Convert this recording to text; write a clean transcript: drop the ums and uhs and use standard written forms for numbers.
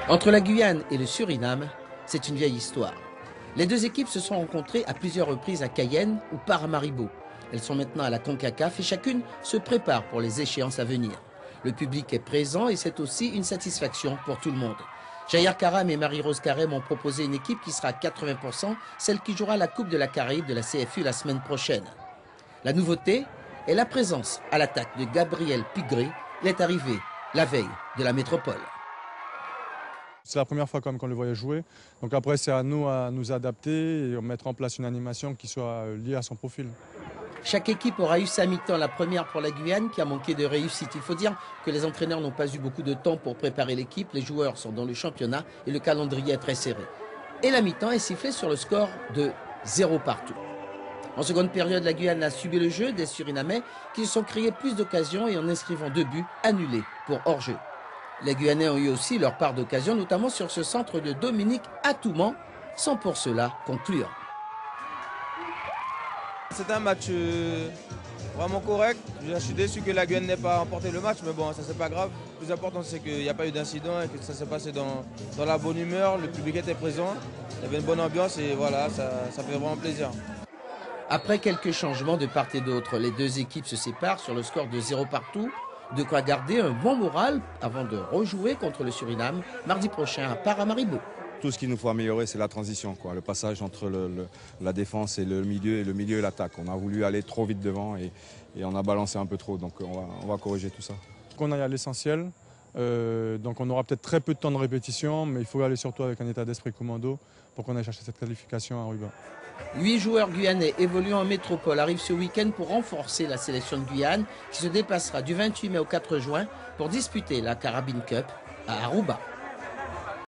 Entre la Guyane et le Suriname, c'est une vieille histoire. Les deux équipes se sont rencontrées à plusieurs reprises à Cayenne ou Paramaribo. Elles sont maintenant à la CONCACAF et chacune se prépare pour les échéances à venir. Le public est présent et c'est aussi une satisfaction pour tout le monde. Jair Karam et Marie-Rose Carré m'ont proposé une équipe qui sera à 80%, celle qui jouera la Coupe de la Caraïbe de la CFU la semaine prochaine. La nouveauté est la présence à l'attaque de Gabriel Pigré. Il est arrivé la veille de la métropole. C'est la première fois qu'on le voyait jouer. Donc après, c'est à nous adapter et mettre en place une animation qui soit liée à son profil. Chaque équipe aura eu sa mi-temps, la première pour la Guyane qui a manqué de réussite. Il faut dire que les entraîneurs n'ont pas eu beaucoup de temps pour préparer l'équipe. Les joueurs sont dans le championnat et le calendrier est très serré. Et la mi-temps est sifflée sur le score de 0 partout. En seconde période, la Guyane a subi le jeu des Surinamais qui se sont créés plus d'occasions et en inscrivant 2 buts annulés pour hors-jeu. Les Guyanais ont eu aussi leur part d'occasion, notamment sur ce centre de Dominique Atouman, sans pour cela conclure. C'est un match vraiment correct. Je suis déçu que la Guyane n'ait pas remporté le match, mais bon, ça c'est pas grave. Le plus important c'est qu'il n'y a pas eu d'incident et que ça s'est passé dans la bonne humeur. Le public était présent, il y avait une bonne ambiance et voilà, ça fait vraiment plaisir. Après quelques changements de part et d'autre, les deux équipes se séparent sur le score de 0 partout. De quoi garder un bon moral avant de rejouer contre le Suriname mardi prochain à Paramaribo. Tout ce qu'il nous faut améliorer, c'est la transition, le passage entre la défense et le milieu et l'attaque. On a voulu aller trop vite devant et on a balancé un peu trop, donc on va corriger tout ça. On aille à l'essentiel, donc on aura peut-être très peu de temps de répétition, mais il faut aller surtout avec un état d'esprit commando pour qu'on aille chercher cette qualification à Ruba. 8 joueurs guyanais évoluant en métropole arrivent ce week-end pour renforcer la sélection de Guyane qui se déplacera du 28 mai au 4 juin pour disputer la Carabine Cup à Aruba.